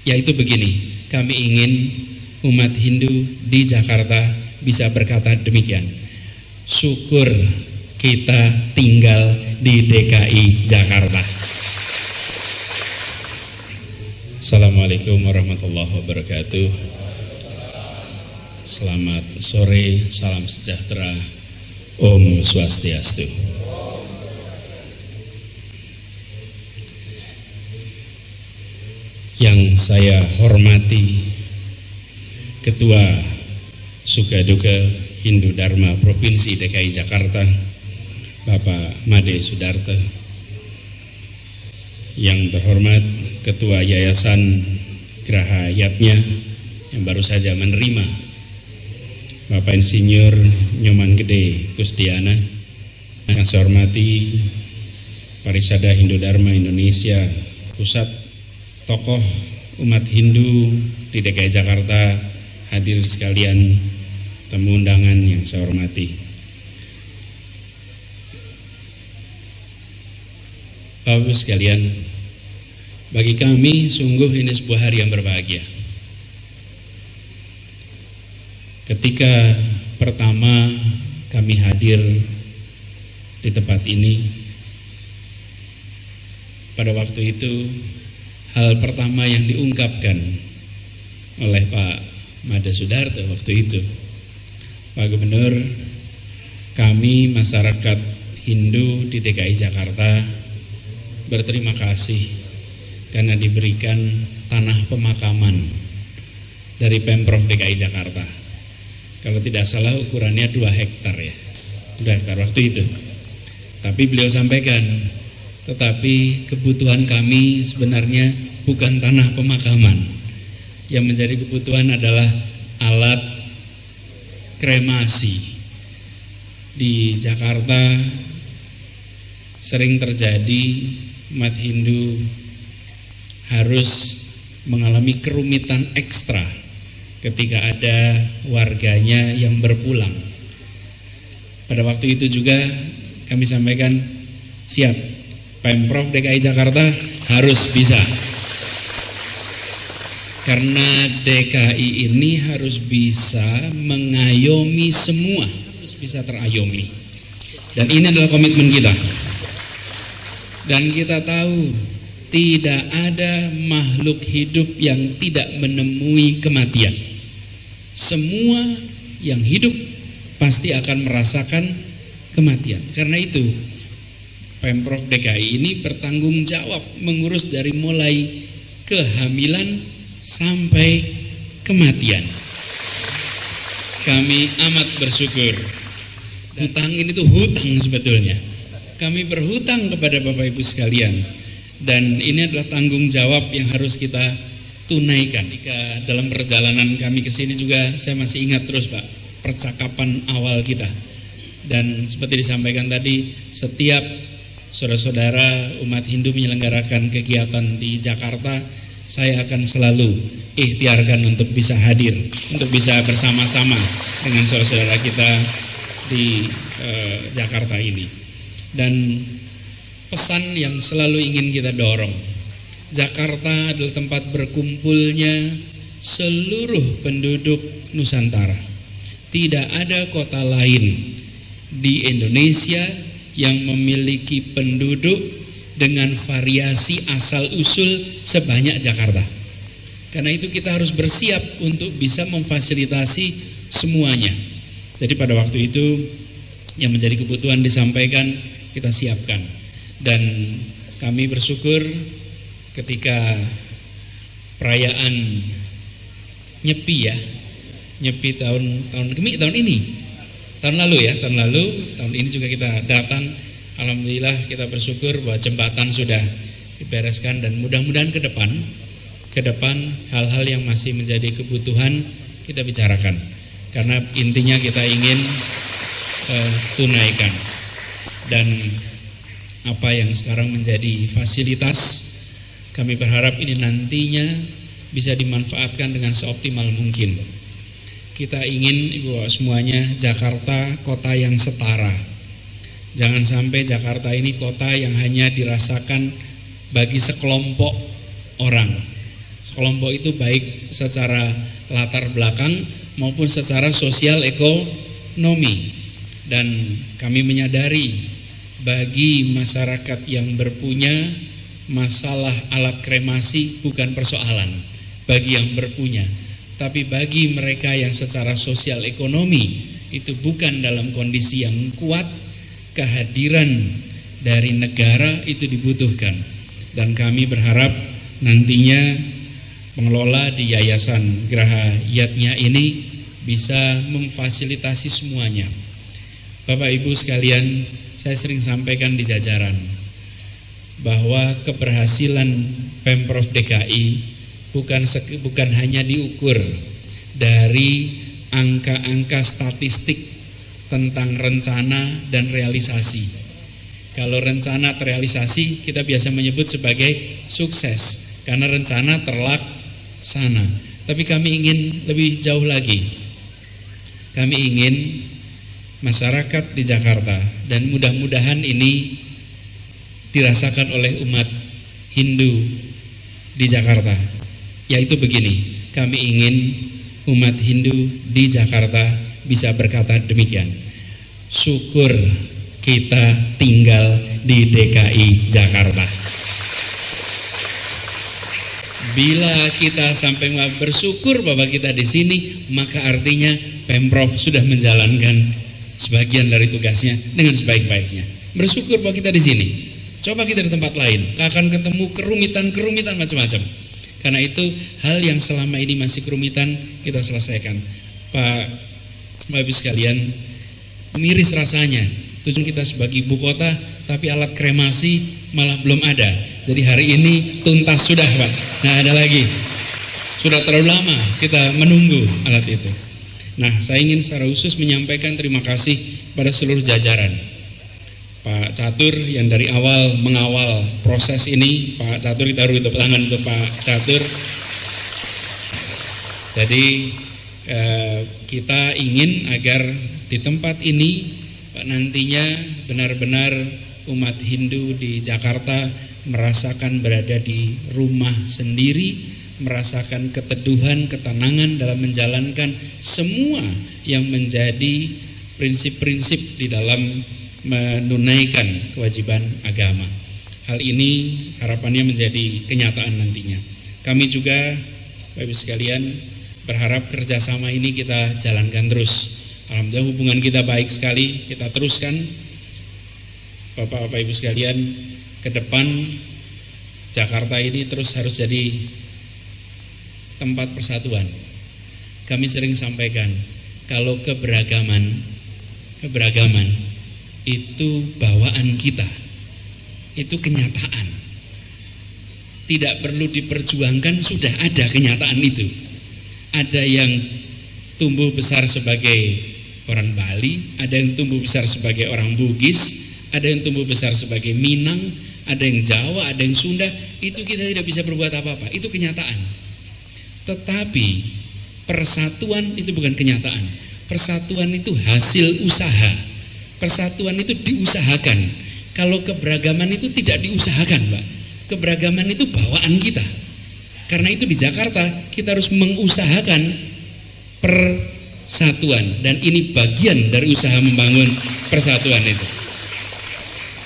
yaitu begini, kami ingin umat Hindu di Jakarta bisa berkata demikian, syukur kita tinggal di DKI Jakarta. Assalamualaikum warahmatullahi wabarakatuh. Selamat sore, salam sejahtera, Om Swastiastu. Yang saya hormati Ketua Sukaduka Hindu Dharma Provinsi DKI Jakarta, Bapak Made Sudarta. Yang terhormat Ketua Yayasan Geraha Yatnya yang baru saja menerima, Bapak Insinyur Nyoman Gede Kusdiana. Yang saya hormati Parisada Hindu Dharma Indonesia Pusat, tokoh umat Hindu di DKI Jakarta, hadir sekalian, tamu undangan yang saya hormati. Bapak sekalian, bagi kami sungguh ini sebuah hari yang berbahagia. Ketika pertama kami hadir di tempat ini, pada waktu itu hal pertama yang diungkapkan oleh Pak Made Sudarta waktu itu, Pak Gubernur, kami masyarakat Hindu di DKI Jakarta berterima kasih karena diberikan tanah pemakaman dari Pemprov DKI Jakarta. Kalau tidak salah ukurannya 2 hektar ya, 2 hektar waktu itu. Tapi beliau sampaikan, tetapi kebutuhan kami sebenarnya bukan tanah pemakaman. Yang menjadi kebutuhan adalah alat kremasi. Di Jakarta sering terjadi umat Hindu harus mengalami kerumitan ekstra ketika ada warganya yang berpulang. Pada waktu itu juga kami sampaikan, siap, Pemprov DKI Jakarta harus bisa. Karena DKI ini harus bisa mengayomi semua, harus bisa terayomi. Dan ini adalah komitmen kita. Dan kita tahu tidak ada makhluk hidup yang tidak menemui kematian. Semua yang hidup pasti akan merasakan kematian. Karena itu Pemprov DKI ini bertanggung jawab mengurus dari mulai kehamilan sampai kematian. Kami amat bersyukur. Hutang ini tuh hutang sebetulnya. Kami berhutang kepada Bapak Ibu sekalian, dan ini adalah tanggung jawab yang harus kita tunaikan. Jika dalam perjalanan kami ke sini juga saya masih ingat terus Pak percakapan awal kita. Dan seperti disampaikan tadi, setiap saudara-saudara umat Hindu menyelenggarakan kegiatan di Jakarta, saya akan selalu ikhtiarkan untuk bisa hadir, untuk bisa bersama-sama dengan saudara-saudara kita di Jakarta ini. Dan pesan yang selalu ingin kita dorong, Jakarta adalah tempat berkumpulnya seluruh penduduk Nusantara. Tidak ada kota lain di Indonesia yang memiliki penduduk dengan variasi asal-usul sebanyak Jakarta. Karena itu kita harus bersiap untuk bisa memfasilitasi semuanya. Jadi pada waktu itu yang menjadi kebutuhan disampaikan, kita siapkan. Dan kami bersyukur ketika perayaan Nyepi ya, Nyepi tahun ini, tahun ini juga kita datang. Alhamdulillah kita bersyukur bahwa jembatan sudah dibereskan, dan mudah-mudahan ke depan hal-hal yang masih menjadi kebutuhan kita bicarakan, karena intinya kita ingin tunaikan. Dan apa yang sekarang menjadi fasilitas, kami berharap ini nantinya bisa dimanfaatkan dengan seoptimal mungkin. Kita ingin Ibu Bapak semuanya Jakarta kota yang setara. Jangan sampai Jakarta ini kota yang hanya dirasakan bagi sekelompok orang. Kelompok itu baik secara latar belakang maupun secara sosial ekonomi. Dan kami menyadari bagi masyarakat yang berpunya, masalah alat kremasi bukan persoalan bagi yang berpunya, tapi bagi mereka yang secara sosial ekonomi itu bukan dalam kondisi yang kuat, kehadiran dari negara itu dibutuhkan. Dan kami berharap nantinya pengelola di Yayasan Graha Yatnya ini bisa memfasilitasi semuanya. Bapak Ibu sekalian, saya sering sampaikan di jajaran bahwa keberhasilan Pemprov DKI bukan hanya diukur dari angka-angka statistik tentang rencana dan realisasi. Kalau rencana terrealisasi kita biasa menyebut sebagai sukses karena rencana terlaksana. Tapi kami ingin lebih jauh lagi. Kami ingin masyarakat di Jakarta, dan mudah-mudahan ini dirasakan oleh umat Hindu di Jakarta, yaitu begini, kami ingin umat Hindu di Jakarta bisa berkata demikian: syukur kita tinggal di DKI Jakarta. Bila kita sampai bersyukur bahwa kita di sini, maka artinya Pemprov sudah menjalankan sebagian dari tugasnya dengan sebaik-baiknya. Bersyukur bahwa kita di sini. Coba kita di tempat lain, akan ketemu kerumitan macam-macam. Karena itu hal yang selama ini masih kerumitan kita selesaikan. Bapak Ibu sekalian, miris rasanya. Tujuan kita sebagai ibu kota, tapi alat kremasi malah belum ada. Jadi hari ini tuntas sudah, Pak. Nah, ada lagi. Sudah terlalu lama kita menunggu alat itu. Nah, saya ingin secara khusus menyampaikan terima kasih pada seluruh jajaran. Pak Catur yang dari awal mengawal proses ini, Pak Catur, kita taruh tepuk tangan untuk Pak Catur. Jadi kita ingin agar di tempat ini nantinya benar-benar umat Hindu di Jakarta merasakan berada di rumah sendiri, merasakan keteduhan, ketenangan dalam menjalankan semua yang menjadi prinsip-prinsip di dalam menunaikan kewajiban agama. Hal ini harapannya menjadi kenyataan nantinya. Kami juga, Bapak Ibu sekalian, berharap kerjasama ini kita jalankan terus. Alhamdulillah hubungan kita baik sekali, kita teruskan. Bapak Ibu sekalian, ke depan Jakarta ini terus harus jadi tempat persatuan. Kami sering sampaikan, kalau keberagaman itu bawaan kita, itu kenyataan. Tidak perlu diperjuangkan, sudah ada kenyataan itu. Ada yang tumbuh besar sebagai orang Bali, ada yang tumbuh besar sebagai orang Bugis, ada yang tumbuh besar sebagai Minang, ada yang Jawa, ada yang Sunda. Itu kita tidak bisa berbuat apa-apa, itu kenyataan. Tetapi persatuan itu bukan kenyataan. Persatuan itu hasil usaha. Persatuan itu diusahakan. Kalau keberagaman itu tidak diusahakan, Pak. Keberagaman itu bawaan kita. Karena itu di Jakarta kita harus mengusahakan persatuan, dan ini bagian dari usaha membangun persatuan itu.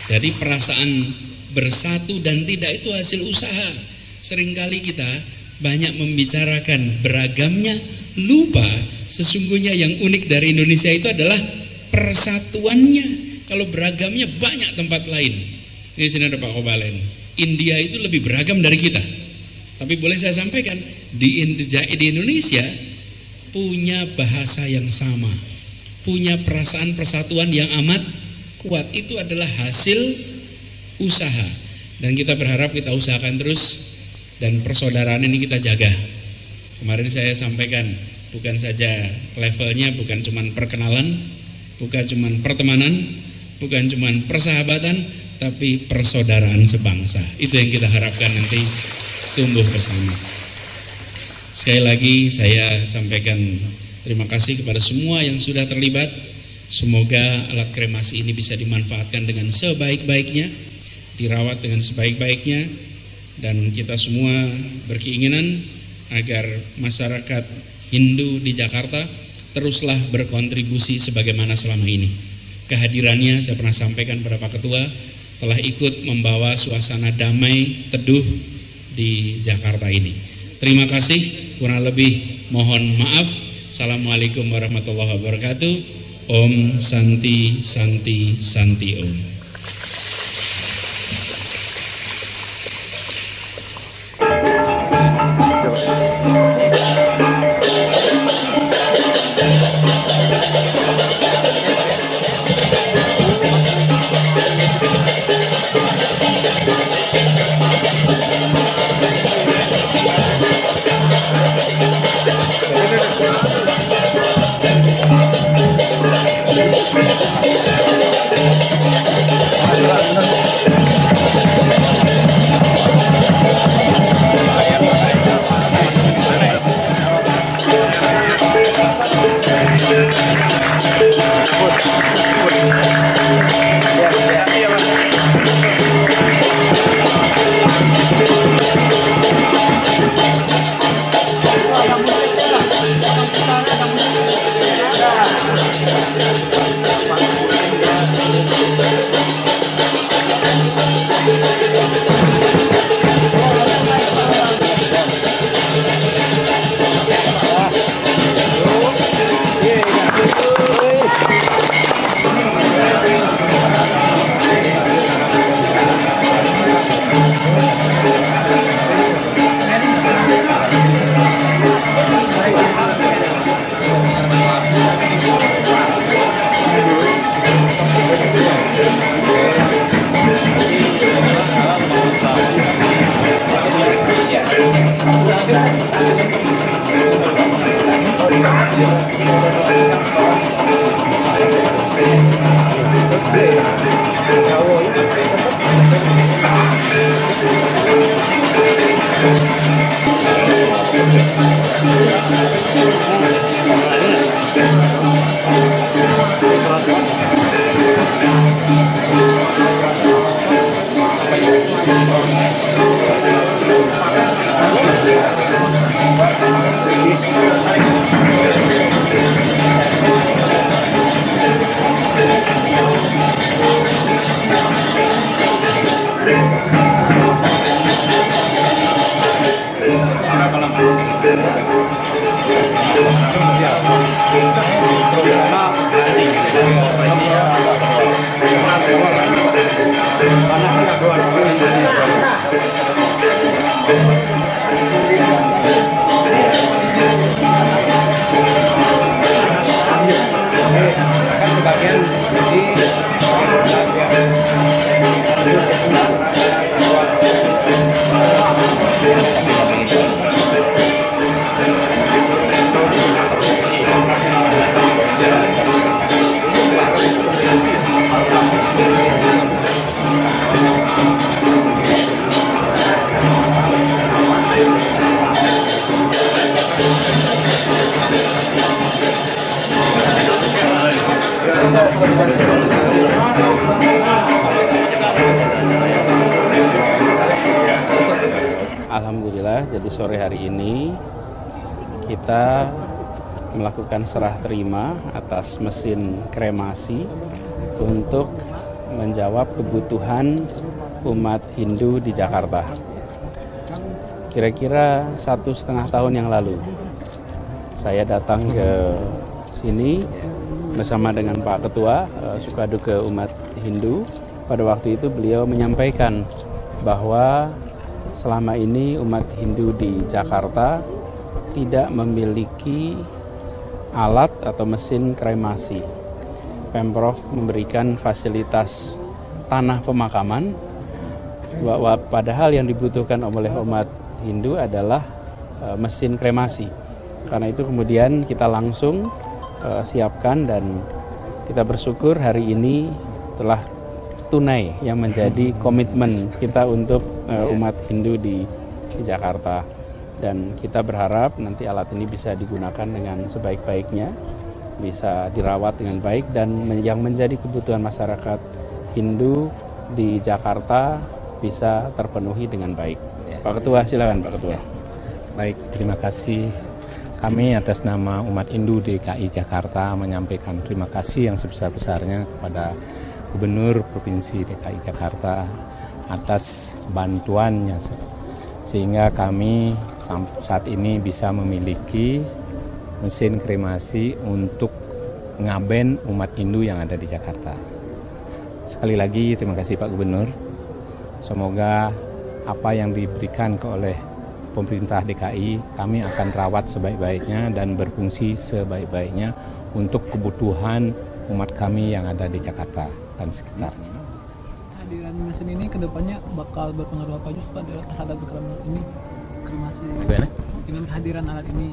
Jadi perasaan bersatu dan tidak itu hasil usaha. Seringkali kita banyak membicarakan beragamnya, lupa sesungguhnya yang unik dari Indonesia itu adalah persatuannya. Kalau beragamnya banyak tempat lain. Di sini ada Pak Kobalen. India itu lebih beragam dari kita. Tapi boleh saya sampaikan, di Indonesia punya bahasa yang sama, punya perasaan persatuan yang amat kuat. Itu adalah hasil usaha, dan kita berharap kita usahakan terus, dan persaudaraan ini kita jaga. Kemarin saya sampaikan, bukan saja levelnya bukan cuma perkenalan, bukan cuma pertemanan, bukan cuma persahabatan, tapi persaudaraan sebangsa. Itu yang kita harapkan nanti tumbuh bersama. Sekali lagi saya sampaikan terima kasih kepada semua yang sudah terlibat. Semoga alat kremasi ini bisa dimanfaatkan dengan sebaik-baiknya, dirawat dengan sebaik-baiknya, dan kita semua berkeinginan agar masyarakat Hindu di Jakarta teruslah berkontribusi sebagaimana selama ini. Kehadirannya saya pernah sampaikan pada Pak Ketua telah ikut membawa suasana damai teduh di Jakarta ini. Terima kasih, kurang lebih mohon maaf. Assalamualaikum warahmatullahi wabarakatuh. Om Santi Santi Santi Om. Alhamdulillah, jadi sore hari ini kita melakukan serah terima atas mesin kremasi untuk menjawab kebutuhan umat Hindu di Jakarta. Kira-kira 1,5 tahun yang lalu saya datang ke sini bersama dengan Pak Ketua Sukaduka umat Hindu. Pada waktu itu beliau menyampaikan bahwa selama ini umat Hindu di Jakarta tidak memiliki alat atau mesin kremasi. Pemprov memberikan fasilitas tanah pemakaman, bahwa padahal yang dibutuhkan oleh umat Hindu adalah mesin kremasi. Karena itu kemudian kita langsung siapkan dan kita bersyukur hari ini telah tunai yang menjadi komitmen kita untuk umat Hindu di Jakarta. Dan kita berharap nanti alat ini bisa digunakan dengan sebaik-baiknya, bisa dirawat dengan baik, dan yang menjadi kebutuhan masyarakat Hindu di Jakarta bisa terpenuhi dengan baik. Pak Ketua, silakan Pak Ketua. Baik, terima kasih. Kami atas nama umat Hindu DKI Jakarta menyampaikan terima kasih yang sebesar-besarnya kepada Gubernur Provinsi DKI Jakarta atas bantuannya sehingga kami saat ini bisa memiliki mesin kremasi untuk ngaben umat Hindu yang ada di Jakarta. Sekali lagi terima kasih Pak Gubernur. Semoga apa yang diberikan oleh pemerintah DKI kami akan rawat sebaik-baiknya dan berfungsi sebaik-baiknya untuk kebutuhan umat kami yang ada di Jakarta dan sekitarnya. Kehadiran mesin ini kedepannya bakal berpengaruh apa aja Pak terhadap kremasi? Dengan kehadiran alat ini?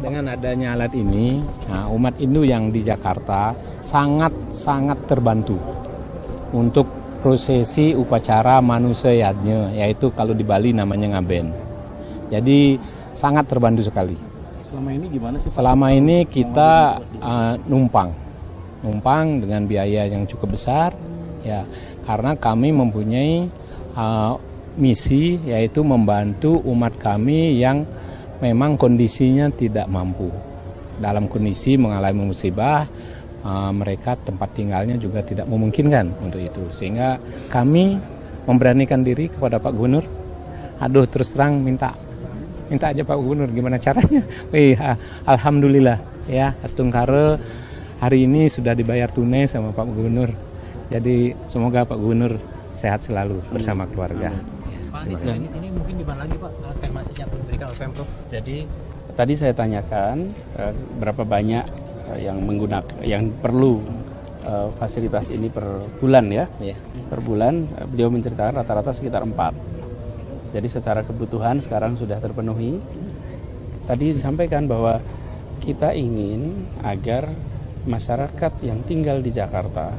Dengan adanya alat ini, umat Hindu yang di Jakarta sangat terbantu untuk prosesi upacara manusayadnya, yaitu kalau di Bali namanya ngaben. Jadi sangat terbantu sekali. Selama ini gimana sih? Selama ini kita numpang dengan biaya yang cukup besar, ya karena kami mempunyai misi yaitu membantu umat kami yang memang kondisinya tidak mampu. Dalam kondisi mengalami musibah, mereka tempat tinggalnya juga tidak memungkinkan untuk itu. Sehingga kami memberanikan diri kepada Pak Gubernur. Aduh, terus terang minta aja Pak Gubernur gimana caranya. Alhamdulillah ya, Astungkare hari ini sudah dibayar tunai sama Pak Gubernur. Jadi semoga Pak Gubernur sehat selalu bersama keluarga. Pak, di sini mungkin di mana lagi Pak alat kremasinya diberikan oleh Pemprov? Jadi tadi saya tanyakan berapa banyak yang perlu fasilitas ini per bulan ya. Per bulan beliau menceritakan rata-rata sekitar 4. Jadi secara kebutuhan sekarang sudah terpenuhi. Tadi disampaikan bahwa kita ingin agar masyarakat yang tinggal di Jakarta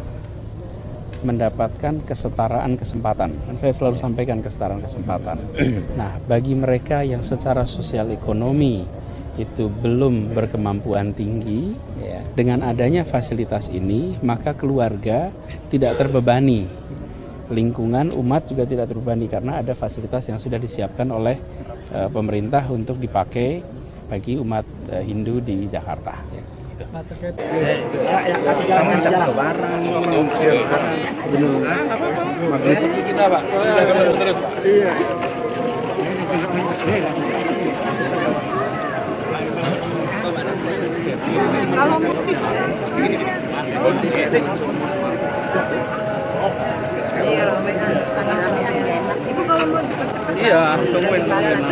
mendapatkan kesetaraan kesempatan. Saya selalu sampaikan kesetaraan kesempatan. Nah, bagi mereka yang secara sosial ekonomi itu belum berkemampuan tinggi, dengan adanya fasilitas ini, maka keluarga tidak terbebani. Lingkungan umat juga tidak terbebani karena ada fasilitas yang sudah disiapkan oleh pemerintah untuk dipakai bagi umat Hindu di Jakarta. Kita Pak, terus Pak. Iya, tungguin. Langsung.